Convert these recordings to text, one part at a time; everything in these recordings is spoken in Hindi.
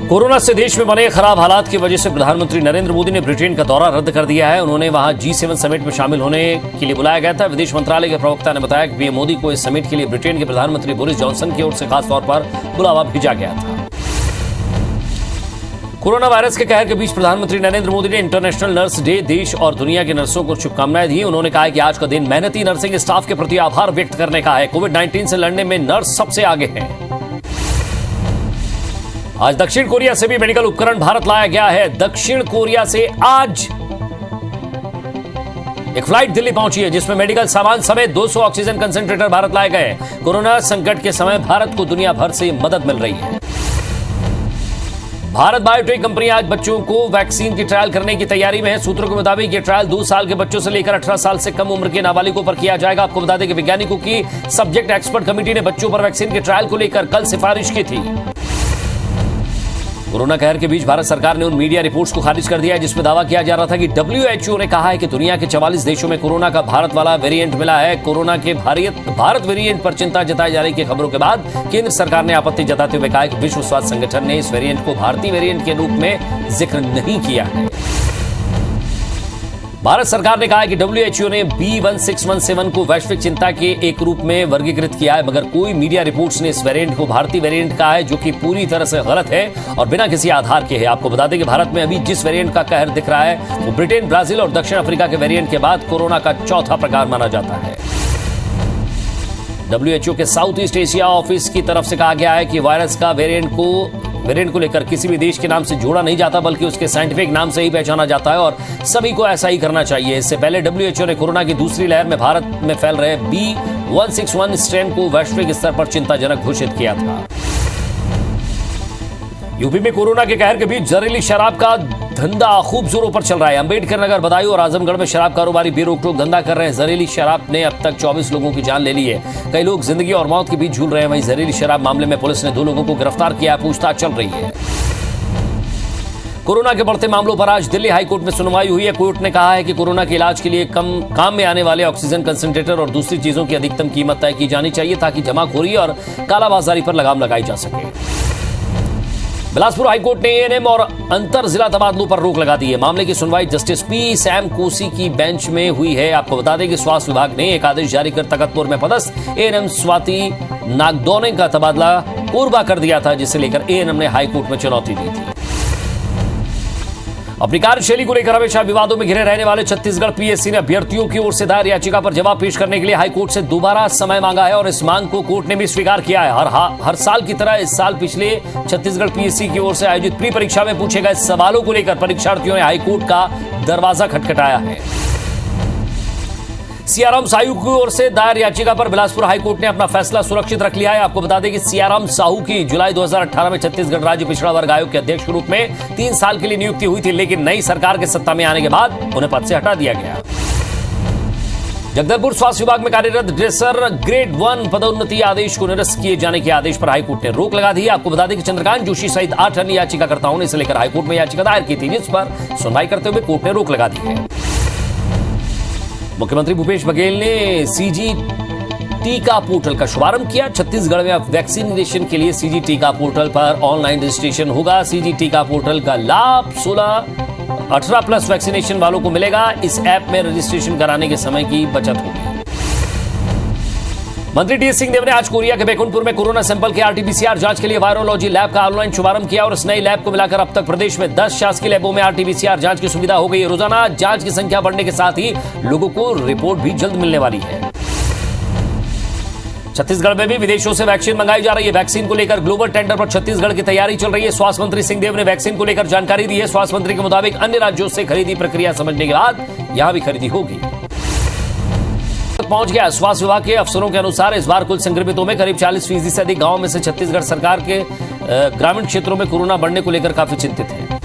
कोरोना से देश में बने खराब हालात की वजह से प्रधानमंत्री नरेंद्र मोदी ने ब्रिटेन का दौरा रद्द कर दिया है। उन्होंने वहां G7 समिट में शामिल होने के लिए बुलाया गया था। विदेश मंत्रालय के प्रवक्ता ने बताया कि पीएम मोदी को इस समिट के लिए ब्रिटेन के प्रधानमंत्री बोरिस जॉनसन की ओर से खास तौर पर बुलावा भेजा गया था। कोरोना वायरस के कहर के बीच प्रधानमंत्री नरेंद्र मोदी ने इंटरनेशनल नर्स डे देश और दुनिया के नर्सों को शुभकामनाएं दी। उन्होंने कहा कि आज का दिन मेहनती नर्सिंग स्टाफ के प्रति आभार व्यक्त करने का है। कोविड-19 से लड़ने में नर्स सबसे आगे हैं। आज दक्षिण कोरिया से भी मेडिकल उपकरण भारत लाया गया है। दक्षिण कोरिया से आज एक फ्लाइट दिल्ली पहुंची है जिसमें मेडिकल सामान समेत 200 ऑक्सीजन कंसंट्रेटर भारत लाए गए। कोरोना संकट के समय भारत को दुनिया भर से मदद मिल रही है। भारत बायोटेक कंपनी आज बच्चों को वैक्सीन की ट्रायल करने की तैयारी में है। सूत्रों के मुताबिक ये ट्रायल 2 साल के बच्चों से लेकर 18 साल से कम उम्र के नाबालिगों पर किया जाएगा। आपको बता दें कि वैज्ञानिकों की सब्जेक्ट एक्सपर्ट कमेटी ने बच्चों पर वैक्सीन के ट्रायल को लेकर कल सिफारिश की थी। कोरोना कहर के बीच भारत सरकार ने उन मीडिया रिपोर्ट्स को खारिज कर दिया है जिसमें दावा किया जा रहा था कि WHO ने कहा है कि दुनिया के 44 देशों में कोरोना का भारत वाला वेरिएंट मिला है। कोरोना के भारत वेरिएंट पर चिंता जताई जा रही की खबरों के बाद केंद्र सरकार ने आपत्ति जताते हुए कहा कि विश्व स्वास्थ्य संगठन ने इस वेरिएंट को भारतीय वेरिएंट के रूप में जिक्र नहीं किया है। भारत सरकार ने कहा है कि WHO ने B1617 को वैश्विक चिंता के एक रूप में वर्गीकृत किया है, मगर कोई मीडिया रिपोर्ट्स ने इस वेरिएंट को भारतीय वेरिएंट कहा है, जो कि पूरी तरह से गलत है और बिना किसी आधार के है। आपको बता दें कि भारत में अभी जिस वेरिएंट का कहर दिख रहा है वो ब्रिटेन, ब्राजील और दक्षिण अफ्रीका के वेरिएंट के बाद कोरोना का चौथा प्रकार माना जाता है। WHO के साउथ ईस्ट एशिया ऑफिस की तरफ से कहा गया है कि वायरस का वेरिएंट को लेकर किसी भी देश के नाम से जोड़ा नहीं जाता, बल्कि उसके साइंटिफिक नाम से ही पहचाना जाता है और सभी को ऐसा ही करना चाहिए। इससे पहले WHO ने कोरोना की दूसरी लहर में भारत में फैल रहे B161 स्ट्रेन को वैश्विक स्तर पर चिंताजनक घोषित किया था। यूपी में कोरोना के कहर के बीच जहरीली शराब का धंधा खूब जोरों पर चल रहा है। अंबेडकर नगर, बदायूं और आजमगढ़ में शराब कारोबारी बेरोक-टोक धंधा कर रहे हैं। जहरीली शराब ने अब तक 24 लोगों की जान ले ली है। कई लोग जिंदगी और मौत के बीच झूल रहे हैं। वहीं जहरीली शराब मामले में पुलिस ने 2 लोगों को गिरफ्तार किया। पूछताछ चल रही है। कोरोना के बढ़ते मामलों पर आज दिल्ली हाईकोर्ट में सुनवाई हुई है। कोर्ट ने कहा है कि कोरोना के इलाज के लिए काम में आने वाले ऑक्सीजन कंसंट्रेटर और दूसरी चीजों की अधिकतम कीमत तय की जानी चाहिए ताकि जमाखोरी और कालाबाजारी पर लगाम लगाई जा सके। बिलासपुर हाईकोर्ट ने ANM और अंतर जिला तबादलों पर रोक लगा दी है। मामले की सुनवाई जस्टिस P. सैम कोसी की बेंच में हुई है। आपको बता दें कि स्वास्थ्य विभाग ने एक आदेश जारी कर तखतपुर में पदस्थ ANM स्वाति नागदौने का तबादला पूर्वा कर दिया था, जिसे लेकर ANM ने हाईकोर्ट में चुनौती दी थी। अपनी कार्यशैली को लेकर हमेशा विवादों में घिरे रहने वाले छत्तीसगढ़ PSC ने अभ्यर्थियों की ओर से दायर याचिका पर जवाब पेश करने के लिए हाईकोर्ट से दोबारा समय मांगा है और इस मांग को कोर्ट ने भी स्वीकार किया है। हर साल की तरह इस साल पिछले छत्तीसगढ़ PSC की ओर से आयोजित प्री परीक्षा में पूछे गए सवालों को लेकर परीक्षार्थियों ने हाईकोर्ट का दरवाजा खटखटाया है। सियाराम साहू की ओर से दायर याचिका पर बिलासपुर हाईकोर्ट ने अपना फैसला सुरक्षित रख लिया है। आपको बता दें कि सियाराम साहू की जुलाई 2018 में छत्तीसगढ़ राज्य पिछड़ा वर्ग आयोग के अध्यक्ष के रूप में 3 साल के लिए नियुक्ति हुई थी, लेकिन नई सरकार के सत्ता में आने के बाद उन्हें पद से हटा दिया गया। जगदलपुर स्वास्थ्य विभाग में कार्यरत ड्रेसर ग्रेड 1 पदोन्नति आदेश को निरस्त किए जाने के आदेश पर हाईकोर्ट ने रोक लगा दी है। आपको बता दें कि चंद्रकांत जोशी सहित 8 अन्य याचिकाकर्ताओं ने इसे लेकर हाईकोर्ट में याचिका दायर की थी, जिस पर सुनवाई करते हुए कोर्ट ने रोक लगा दी है। मुख्यमंत्री भूपेश बघेल ने CG टीका पोर्टल का शुभारंभ किया। छत्तीसगढ़ में अब वैक्सीनेशन के लिए CG टीका पोर्टल पर ऑनलाइन रजिस्ट्रेशन होगा। CG टीका पोर्टल का लाभ 18+ वैक्सीनेशन वालों को मिलेगा। इस ऐप में रजिस्ट्रेशन कराने के समय की बचत होगी। मंत्री टी सिंहदेव ने आज कोरिया के बैकुंठपुर में कोरोना सैंपल के RT-PCR जांच के लिए वायरोलॉजी लैब का ऑनलाइन शुभारंभ किया और इस नई लैब को मिलाकर अब तक प्रदेश में 10 शासकीय लैबों में RT-PCR जांच की सुविधा हो गई है। रोजाना जांच की संख्या बढ़ने के साथ ही लोगों को रिपोर्ट भी जल्द मिलने वाली है। छत्तीसगढ़ में भी विदेशों से वैक्सीन मंगाई जा रही है। वैक्सीन को लेकर ग्लोबल टेंडर पर छत्तीसगढ़ की तैयारी चल रही है। स्वास्थ्य मंत्री सिंहदेव ने वैक्सीन को लेकर जानकारी दी है। स्वास्थ्य मंत्री के मुताबिक अन्य राज्यों से खरीदी प्रक्रिया समझने के बाद यहां भी खरीदी होगी। पहुंच गया। स्वास्थ्य विभाग के अफसरों के अनुसार इस बार कुल संक्रमितों में करीब 40% से अधिक गांवों में से छत्तीसगढ़ सरकार के ग्रामीण क्षेत्रों में कोरोना बढ़ने को लेकर काफी चिंतित है।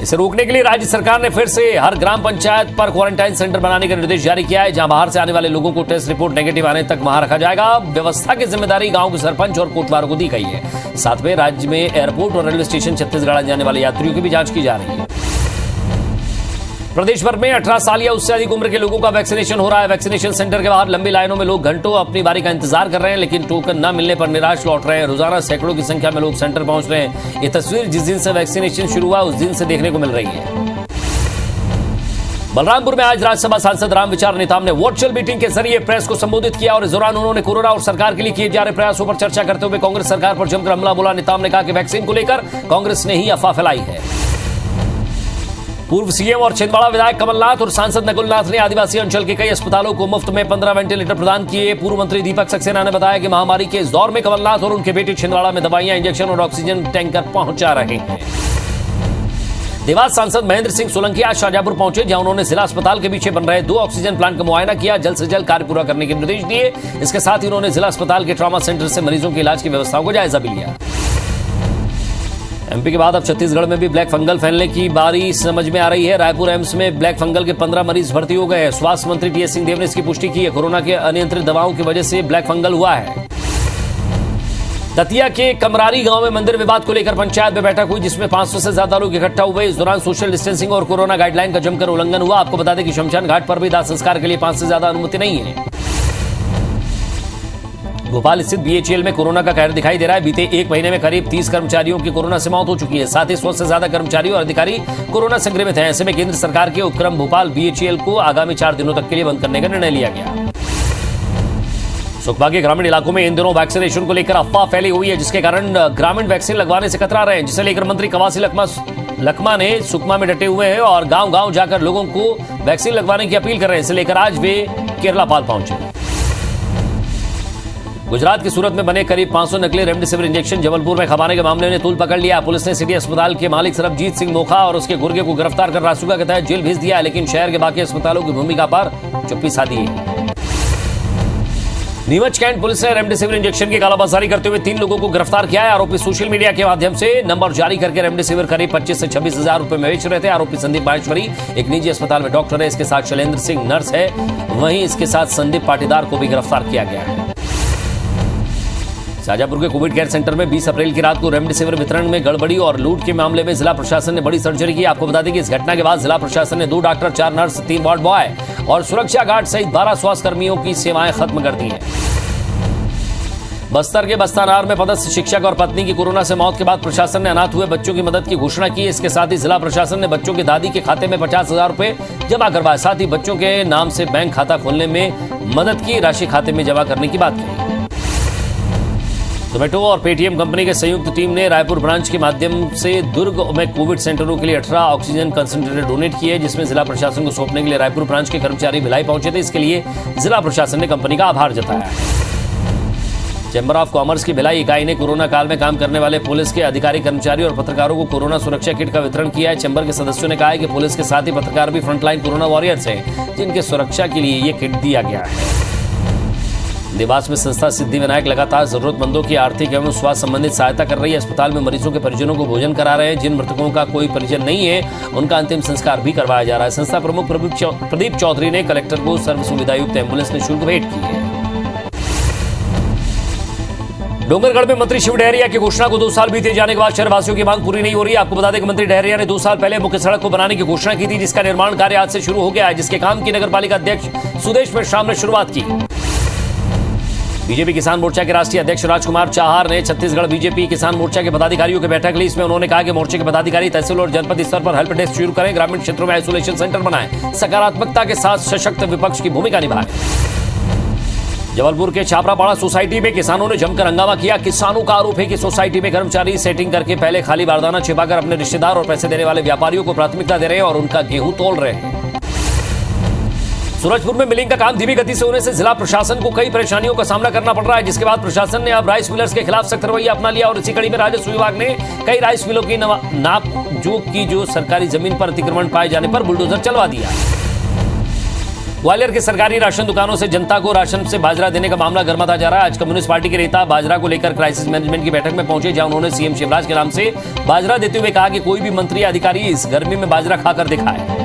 इसे रोकने के लिए राज्य सरकार ने फिर से हर ग्राम पंचायत पर क्वारंटाइन सेंटर बनाने का निर्देश जारी किया है, जहां बाहर से आने वाले लोगों को टेस्ट रिपोर्ट नेगेटिव आने तक वहां रखा जाएगा। व्यवस्था की जिम्मेदारी गांव के सरपंच और कोटवारों को दी गई है। साथ में राज्य में एयरपोर्ट और रेलवे स्टेशन छत्तीसगढ़ आने जाने वाले यात्रियों की भी जांच की जा रही है। प्रदेश भर में 18 साल या उससे अधिक उम्र के लोगों का वैक्सीनेशन हो रहा है। वैक्सीनेशन सेंटर के बाहर लंबी लाइनों में लोग घंटों अपनी बारी का इंतजार कर रहे हैं, लेकिन टोकन न मिलने पर निराश लौट रहे हैं। रोजाना सैकड़ों की संख्या में लोग सेंटर पहुंच रहे हैं। ये तस्वीर जिस दिन से वैक्सीनेशन शुरू हुआ उस दिन से देखने को मिल रही है। बलरामपुर में आज राज्यसभा सांसद रामविचार नेताम ने वर्चुअल मीटिंग के जरिए प्रेस को संबोधित किया और इस दौरान उन्होंने कोरोना और सरकार के लिए किए जा रहे प्रयासों पर चर्चा करते हुए कांग्रेस सरकार पर जमकर हमला बोला। नेताम ने कहा कि वैक्सीन को लेकर कांग्रेस ने ही अफवाह फैलाई है। पूर्व सीएम और छिंदवाड़ा विधायक कमलनाथ और सांसद नकुलनाथ ने आदिवासी अंचल के कई अस्पतालों को मुफ्त में 15 वेंटिलेटर प्रदान किए। पूर्व मंत्री दीपक सक्सेना ने बताया कि महामारी के इस दौर में कमलनाथ और उनके बेटे छिंदवाड़ा में दवाइयां, इंजेक्शन और ऑक्सीजन टैंकर पहुंचा रहे हैं। देवास सांसद महेंद्र सिंह सोलंकी आज शाजापुर पहुंचे, जहां उन्होंने जिला अस्पताल के पीछे बन रहे 2 ऑक्सीजन प्लांट का मुआयना किया। जल्द से जल्द कार्य पूरा करने के निर्देश दिए। इसके साथ ही उन्होंने जिला अस्पताल के ट्रॉमा सेंटर से मरीजों के इलाज की व्यवस्थाओं का जायजा भी लिया। एमपी के बाद अब छत्तीसगढ़ में भी ब्लैक फंगल फैलने की बारी समझ में आ रही है। रायपुर एम्स में ब्लैक फंगल के 15 मरीज भर्ती हो गए हैं। स्वास्थ्य मंत्री टीएस सिंहदेव ने इसकी पुष्टि की है। कोरोना के अनियंत्रित दवाओं की वजह से ब्लैक फंगल हुआ है। दतिया के कमरारी गांव में मंदिर विवाद को लेकर पंचायत में बैठक हुई, जिसमें 500 से ज्यादा लोग इकट्ठा हुए। इस दौरान सोशल डिस्टेंसिंग और कोरोना गाइडलाइन का जमकर उल्लंघन हुआ। आपको बता दें कि शमशान घाट पर भी दाह संस्कार के लिए 5 से ज्यादा अनुमति नहीं है। भोपाल स्थित बीएचईएल में कोरोना का कहर दिखाई दे रहा है। बीते 1 महीने में करीब 30 कर्मचारियों की कोरोना से मौत हो चुकी है। साथ ही 100 से ज्यादा कर्मचारी और अधिकारी कोरोना संक्रमित हैं। ऐसे में केंद्र सरकार के उपक्रम भोपाल बीएचईएल को आगामी 4 दिनों तक के लिए बंद करने का निर्णय लिया गया। सुकमा के ग्रामीण इलाकों में इन दिनों वैक्सीनेशन को लेकर अफवाह फैली हुई है, जिसके कारण ग्रामीण वैक्सीन लगवाने से कतरा रहे हैं, जिसे लेकर मंत्री कवासी लखमा ने सुकमा में डटे हुए हैं और गांव-गांव जाकर लोगों को वैक्सीन लगवाने की अपील कर रहे हैं। इसे लेकर आज वे केरलापाल पहुंचे। गुजरात के सूरत में बने करीब 500 नकली रेमडेसिविर इंजेक्शन जबलपुर में खपाने के मामले ने तूल पकड़ लिया। पुलिस ने सिटी अस्पताल के मालिक सरबजीत सिंह मोखा और उसके गुर्गे को गिरफ्तार कर रासुका के तहत जेल भेज दिया है, लेकिन शहर के बाकी अस्पतालों की भूमिका पर चुप्पी साधी है। नीमच कैंट पुलिस ने रेमडेसिविर इंजेक्शन की कालाबाजारी करते हुए 3 लोगों को गिरफ्तार किया है। आरोपी सोशल मीडिया के माध्यम से नंबर जारी करके रेमडेसिविर करीब 25 से 26 हजार रुपए में बेच रहे थे। आरोपी संदीप माहेश्वरी एक निजी अस्पताल में डॉक्टर है। इसके साथ शैलेंद्र सिंह नर्स है। वहीं इसके साथ संदीप पाटीदार को भी गिरफ्तार किया गया है। शाजापुर के कोविड केयर सेंटर में 20 अप्रैल की रात को रेमडेसिविर वितरण में गड़बड़ी और लूट के मामले में जिला प्रशासन ने बड़ी सर्जरी की। आपको बता दें कि इस घटना के बाद जिला प्रशासन ने 2 डॉक्टर, 4 नर्स, 3 वार्ड बॉय और सुरक्षा गार्ड सहित 12 स्वास्थ्य कर्मियों की सेवाएं खत्म कर दी हैं। बस्तर के बस्तानार में पदस्थ शिक्षक और पत्नी की कोरोना से मौत के बाद प्रशासन ने अनाथ हुए बच्चों की मदद की घोषणा की। इसके साथ ही जिला प्रशासन ने बच्चों की दादी के खाते में 50,000 रुपए जमा करवाए। साथ ही बच्चों के नाम से बैंक खाता खोलने में मदद की राशि खाते में जमा करने की बात कही। जोमेटो और पेटीएम कंपनी के संयुक्त टीम ने रायपुर ब्रांच के माध्यम से दुर्ग में कोविड सेंटरों के लिए 18 ऑक्सीजन कंसंट्रेटर डोनेट किए, जिसमें जिला प्रशासन को सौंपने के लिए रायपुर ब्रांच के कर्मचारी भिलाई पहुंचे थे। इसके लिए जिला प्रशासन ने कंपनी का आभार जताया है। चैंबर ऑफ कॉमर्स की भिलाई इकाई ने कोरोना काल में काम करने वाले पुलिस के अधिकारी, कर्मचारी और पत्रकारों को कोरोना सुरक्षा किट का वितरण किया है। चैंबर के सदस्यों ने कहा है कि पुलिस के साथ ही पत्रकार भी फ्रंटलाइन कोरोना वॉरियर्स हैं, जिनके सुरक्षा के लिए ये किट दिया गया है। देवास में संस्था सिद्धि विनायक लगातार जरूरतमंदों की आर्थिक एवं स्वास्थ्य संबंधित सहायता कर रही है। अस्पताल में मरीजों के परिजनों को भोजन करा रहे हैं। जिन मृतकों का कोई परिजन नहीं है, उनका अंतिम संस्कार भी करवाया जा रहा है। संस्था प्रमुख प्रदीप चौधरी ने कलेक्टर को सर्व सुविधायुक्त एम्बुलेंस निःशुल्क भेंट की है। डोंगरगढ़ में मंत्री शिव डहरिया की घोषणा को 2 साल बीते जाने के बाद शहरवासियों की मांग पूरी नहीं हो रही है। आपको बता दें कि मंत्री डहरिया ने 2 साल पहले मुख्य सड़क को बनाने की घोषणा की थी, जिसका निर्माण कार्य आज से शुरू हो गया है, जिसके काम की नगरपालिका अध्यक्ष सुदेश मेश्राम ने शुरुआत की। बीजेपी किसान मोर्चा के राष्ट्रीय अध्यक्ष राजकुमार चाहार ने छत्तीसगढ़ बीजेपी किसान मोर्चा के पदाधिकारियों की बैठक ली। इसमें उन्होंने कहा कि मोर्चे के पदाधिकारी तहसील और जनपद स्तर पर हेल्प डेस्क शुरू करें, ग्रामीण क्षेत्रों में आइसोलेशन सेंटर बनाएं, सकारात्मकता के साथ सशक्त विपक्ष की भूमिका निभाएं। जबलपुर के छापरापाड़ा सोसाइटी में किसानों ने जमकर हंगामा किया। किसानों का आरोप है कि सोसाइटी में कर्मचारी सेटिंग करके पहले खाली बारदाना छिपाकर अपने रिश्तेदार और पैसे देने वाले व्यापारियों को प्राथमिकता दे रहे हैं और उनका गेहूं तोल रहे हैं। सूरजपुर में मिलिंग का काम धीमी गति से होने से जिला प्रशासन को कई परेशानियों का सामना करना पड़ रहा है, जिसके बाद प्रशासन ने अब राइस मिलर्स के खिलाफ सख्त रवैया अपना लिया और इसी कड़ी में राजस्व विभाग ने कई राइस मिलों की नाप जोख की, जो सरकारी जमीन पर अतिक्रमण पाए जाने पर बुलडोजर चलवा दिया। ग्वालियर के सरकारी राशन दुकानों से जनता को राशन से बाजरा देने का मामला गर्माता जा रहा है। आज कम्युनिस्ट पार्टी के नेता बाजरा को लेकर क्राइसिस मैनेजमेंट की बैठक में पहुंचे, जहां उन्होंने सीएम शिवराज के नाम से बाजरा देते हुए कहा कि कोई भी मंत्री अधिकारी इस गर्मी में बाजरा खाकर दिखाए।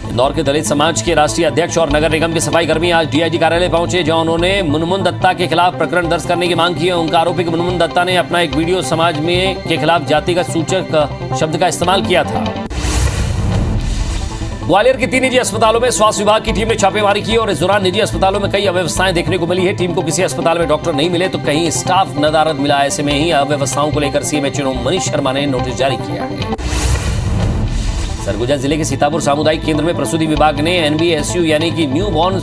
इंदौर के दलित समाज के राष्ट्रीय अध्यक्ष और नगर निगम के सफाई कर्मी आज डीआईजी कार्यालय पहुंचे, जहां उन्होंने मुनमुन दत्ता के खिलाफ प्रकरण दर्ज करने की मांग की है। उनका आरोप है कि मुनमुन दत्ता ने अपना एक वीडियो समाज में के खिलाफ जातिगत सूचक शब्द का इस्तेमाल किया था। ग्वालियर के 3 निजी अस्पतालों में स्वास्थ्य विभाग की टीम ने छापेमारी की और इस दौरान निजी अस्पतालों में कई अव्यवस्थाएं देखने को मिली है। टीम को किसी अस्पताल में डॉक्टर नहीं मिले तो कहीं स्टाफ नदारद मिला। ऐसे में ही अव्यवस्थाओं को लेकर सीएमएचओ मनीष शर्मा ने नोटिस जारी किया है। सरगुजा जिले के सीतापुर सामुदायिक केंद्र में प्रसूति विभाग ने एनबीएसयू यानी कि new born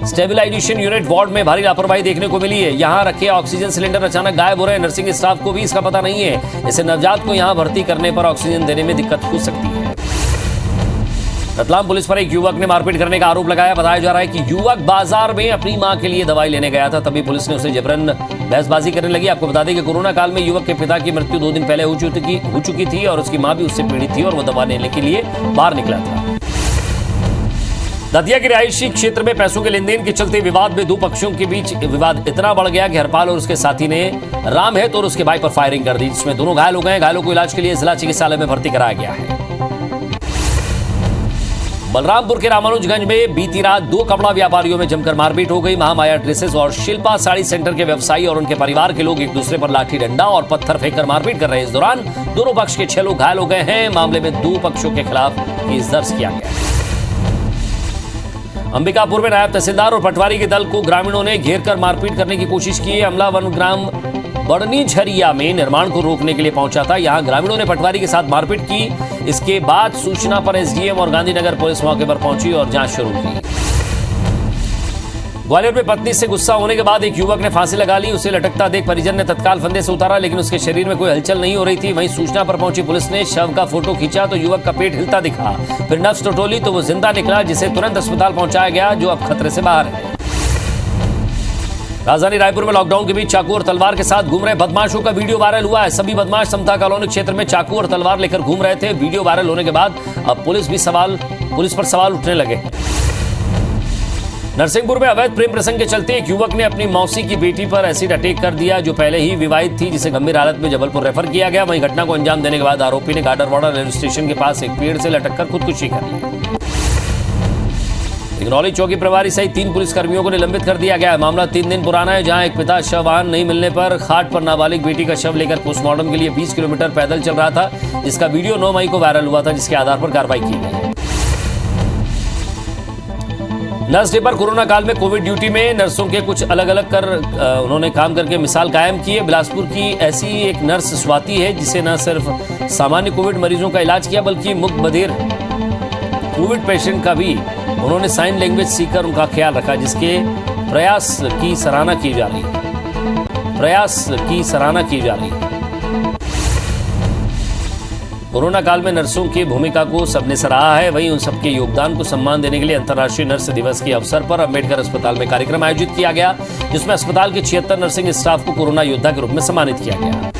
stabilisation unit ward में भारी लापरवाही देखने को मिली है। यहां रखे ऑक्सीजन सिलेंडर अचानक गायब हो रहे हैं। नर्सिंग स्टाफ को भी इसका पता नहीं है। इसे नवजात को यहां भर्ती करने पर ऑक्सीजन देने में दिक्कत हो सकती है। रतलाम पुलिस पर एक युवक ने मारपीट करने का आरोप लगाया। बताया जा रहा है कि युवक बाजार में अपनी मां के लिए दवाई लेने गया था, तभी पुलिस ने उसे जबरन बहसबाजी करने लगी। आपको बता दें कि कोरोना काल में युवक के पिता की मृत्यु 2 दिन पहले हो चुकी थी और उसकी मां भी उससे पीड़ित थी और वो दवा लेने के लिए बाहर निकला था। दतिया के रिहायशी क्षेत्र में पैसों के लेन देन के चलते विवाद में 2 पक्षों के बीच विवाद इतना बढ़ गया कि हरपाल और उसके साथी ने राम है और उसके भाई पर फायरिंग कर दी, जिसमें दोनों घायल हो गए। घायलों को इलाज के लिए जिला चिकित्सालय में भर्ती कराया गया है। बलरामपुर के रामानुजगंज में बीती रात 2 कपड़ा व्यापारियों में जमकर मारपीट हो गई। महामाया ड्रेसेस और शिल्पा साड़ी सेंटर के व्यवसायी और उनके परिवार के लोग एक दूसरे पर लाठी डंडा और पत्थर फेंककर मारपीट कर रहे हैं। इस दौरान दोनों पक्ष के 6 लोग घायल हो गए हैं। मामले में 2 पक्षों के खिलाफ केस दर्ज किया गया है। अंबिकापुर में नायब तहसीलदार और पटवारी के दल को ग्रामीणों ने घेरकर मारपीट करने की कोशिश की। अमला वन ग्राम बड़नी झरिया में निर्माण को रोकने के लिए पहुंचा था। यहां ग्रामीणों ने पटवारी के साथ मारपीट की। इसके बाद सूचना पर एसडीएम और गांधीनगर पुलिस मौके पर पहुंची और जांच शुरू की। ग्वालियर में पत्नी से गुस्सा होने के बाद एक युवक ने फांसी लगा ली। उसे लटकता देख परिजन ने तत्काल फंदे से उतारा, लेकिन उसके शरीर में कोई हलचल नहीं हो रही थी। वहीं सूचना पर पहुंची पुलिस ने शव का फोटो खींचा तो युवक का पेट हिलता दिखा। फिर नब्ज टटोली तो वो जिंदा निकला, जिसे तुरंत अस्पताल पहुंचाया गया, जो अब खतरे से बाहर है। राजधानी रायपुर में लॉकडाउन के बीच चाकू और तलवार के साथ घूम रहे बदमाशों का वीडियो वायरल हुआ है। सभी बदमाश समता कॉलोनी क्षेत्र में चाकू और तलवार लेकर घूम रहे थे। वीडियो वायरल होने के बाद अब पुलिस पर सवाल उठने लगे। नरसिंहपुर में अवैध प्रेम प्रसंग के चलते एक युवक ने अपनी मौसी की बेटी पर एसिड अटैक कर दिया, जो पहले ही विवाहित थी, जिसे गंभीर हालत में जबलपुर रेफर किया गया। वहीं घटना को अंजाम देने के बाद आरोपी ने गाडरवाड़ा रेलवे स्टेशन के पास एक पेड़ से लटककर खुदकुशी कर ली। सिंगरौली चौकी प्रभारी सहित 3 पुलिसकर्मियों को निलंबित कर दिया गया है। मामला 3 दिन पुराना है, जहां एक पिता शव वाहन नहीं मिलने पर खाट पर नाबालिग बेटी का शव लेकर पोस्टमार्टम के लिए 20 किलोमीटर पैदल चल रहा था, जिसका वीडियो 9 मई को वायरल हुआ था, जिसके आधार पर कार्रवाई की गई। नर्स डे पर कोरोना काल में कोविड ड्यूटी में नर्सों के कुछ अलग अलग कर उन्होंने काम करके मिसाल कायम की है। बिलासपुर की ऐसी एक नर्स स्वाति है, जिसे न सिर्फ सामान्य कोविड मरीजों का इलाज किया, बल्कि मुख बधिर कोविड पेशेंट का भी उन्होंने साइन लैंग्वेज सीखकर उनका ख्याल रखा, जिसके प्रयास की सराहना की जा रही है। कोरोना काल में नर्सों की भूमिका को सबने सराहा है। वहीं उन सबके योगदान को सम्मान देने के लिए अंतर्राष्ट्रीय नर्स दिवस के अवसर पर अंबेडकर अस्पताल में कार्यक्रम आयोजित किया गया, जिसमें अस्पताल के 76 नर्सिंग स्टाफ को कोरोना योद्धा के रूप में सम्मानित किया गया।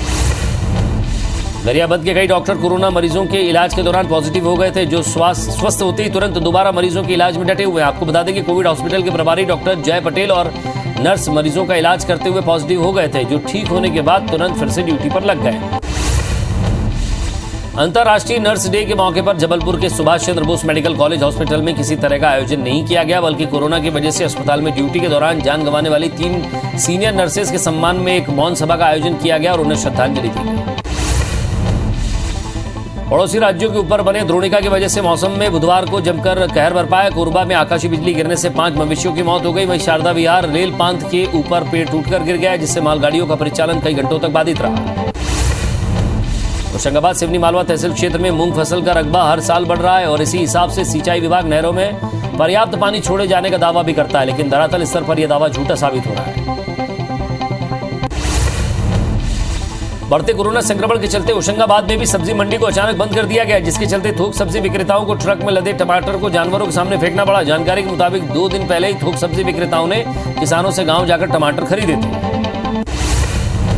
गरियाबंद के कई डॉक्टर कोरोना मरीजों के इलाज के दौरान पॉजिटिव हो गए थे, जो स्वस्थ होते ही तुरंत दोबारा मरीजों के इलाज में डटे हुए हैं। आपको बता दें कि कोविड हॉस्पिटल के प्रभारी डॉक्टर जय पटेल और नर्स मरीजों का इलाज करते हुए पॉजिटिव हो गए थे, जो ठीक होने के बाद तुरंत फिर से ड्यूटी पर लग गए। अंतर्राष्ट्रीय नर्स डे के मौके पर जबलपुर के Subhash Chandra Bose medical college hospital में किसी तरह का आयोजन नहीं किया गया, बल्कि कोरोना की वजह से अस्पताल में ड्यूटी के दौरान जान गंवाने वाली 3 सीनियर नर्सेज के सम्मान में एक मौन सभा का आयोजन किया गया और उन्हें श्रद्धांजलि दी गई। पड़ोसी राज्यों के ऊपर बने द्रोणिका की वजह से मौसम में बुधवार को जमकर कहर बरपाया। कोरबा में आकाशीय बिजली गिरने से 5 मवेशियों की मौत हो गई। वहीं शारदा विहार रेल पांत के ऊपर पेड़ टूटकर गिर गया, जिससे मालगाड़ियों का परिचालन कई घंटों तक बाधित रहा। होशंगाबाद सिवनी मालवा तहसील क्षेत्र में मूंग फसल का रकबा हर साल बढ़ रहा है और इसी हिसाब से सिंचाई विभाग नहरों में पर्याप्त पानी छोड़े जाने का दावा भी करता है, लेकिन धरातल स्तर पर यह दावा झूठा साबित हो रहा है। बढ़ते कोरोना संक्रमण के चलते होशंगाबाद में भी सब्जी मंडी को अचानक बंद कर दिया गया, जिसके चलते थोक सब्जी विक्रेताओं को ट्रक में लदे टमाटर को जानवरों के सामने फेंकना पड़ा। जानकारी के मुताबिक 2 दिन पहले ही थोक सब्जी विक्रेताओं ने किसानों से गांव जाकर टमाटर खरीदे थे।